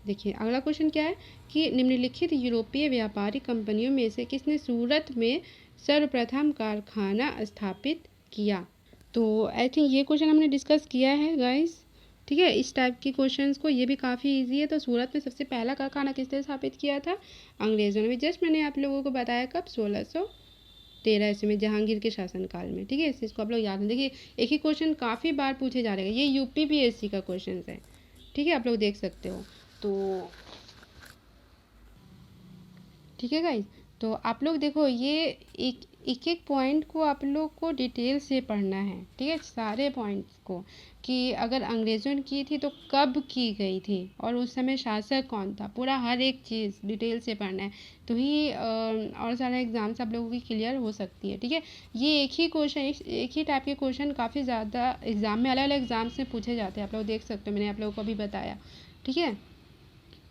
S1: देखिए अगला क्वेश्चन क्या है कि निम्नलिखित यूरोपीय व्यापारिक कंपनियों में से किसने सूरत में सर्वप्रथम कारखाना स्थापित किया? तो आई थिंक ये क्वेश्चन हमने डिस्कस किया है गाइस, ठीक है। इस टाइप के क्वेश्चंस को, ये भी काफ़ी इजी है। तो सूरत में सबसे पहला कारखाना किसने स्थापित किया था? अंग्रेज़ों ने। जस्ट मैंने आप लोगों को बताया कब? 1613 ईस्वी में, जहांगीर के शासनकाल में, ठीक है। इस चीज़ को आप लोग याद रखें। देखिए एक ही क्वेश्चन काफ़ी बार पूछे जा रहे हैं, ये यूपीपीएससी का क्वेश्चन है, ठीक है, आप लोग देख सकते हो। तो ठीक है गाइज, तो आप लोग देखो ये एक एक पॉइंट को आप लोग को डिटेल से पढ़ना है, ठीक है, सारे पॉइंट्स को, कि अगर अंग्रेज़ों ने की थी तो कब की गई थी और उस समय शासक कौन था, पूरा हर एक चीज़ डिटेल से पढ़ना है, तो ही और सारे एग्ज़ाम्स आप लोगों की क्लियर हो सकती है, ठीक है। ये एक ही क्वेश्चन, एक ही टाइप के क्वेश्चन काफ़ी ज़्यादा एग्ज़ाम में, अलग अलग एग्ज़ाम्स में पूछे जाते हैं, आप लोग देख सकते हो, मैंने आप लोगों को अभी बताया, ठीक है।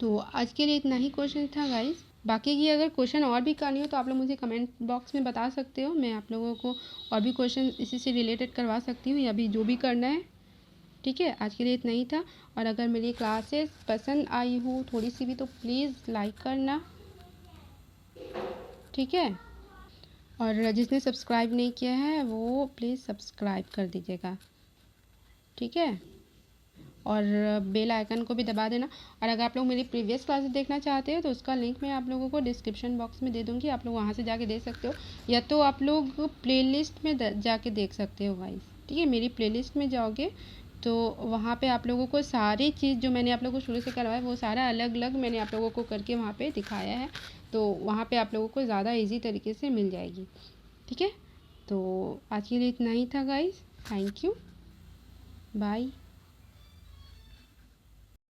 S1: तो आज के लिए इतना ही क्वेश्चन था गाइज। बाकी की अगर क्वेश्चन और भी करनी हो तो आप लोग मुझे कमेंट बॉक्स में बता सकते हो, मैं आप लोगों को और भी क्वेश्चन इसी से रिलेटेड करवा सकती हूँ, या भी जो भी करना है, ठीक है। आज के लिए इतना ही था। और अगर मेरी क्लासेस पसंद आई हो थोड़ी सी भी तो प्लीज़ लाइक करना, ठीक है। और जिसने सब्सक्राइब नहीं किया है वो प्लीज़ सब्सक्राइब कर दीजिएगा, ठीक है। और बेल आइकन को भी दबा देना। और अगर आप लोग मेरी प्रीवियस क्लासेस देखना चाहते हो तो उसका लिंक मैं आप लोगों को डिस्क्रिप्शन बॉक्स में दे दूँगी, आप लोग वहाँ से जाके देख सकते हो, या तो आप लोग प्लेलिस्ट में जाके देख सकते हो गाइस, ठीक है। मेरी प्लेलिस्ट में जाओगे तो वहाँ पे आप लोगों को सारी चीज़ जो मैंने आप लोगों को शुरू से करवाया वो सारा अलग अलग मैंने आप लोगों को करके वहाँ पे दिखाया है, तो वहाँ पे आप लोगों को ज़्यादा ईजी तरीके से मिल जाएगी, ठीक है। तो आज के लिए इतना ही था गाइस, थैंक यू, बाय।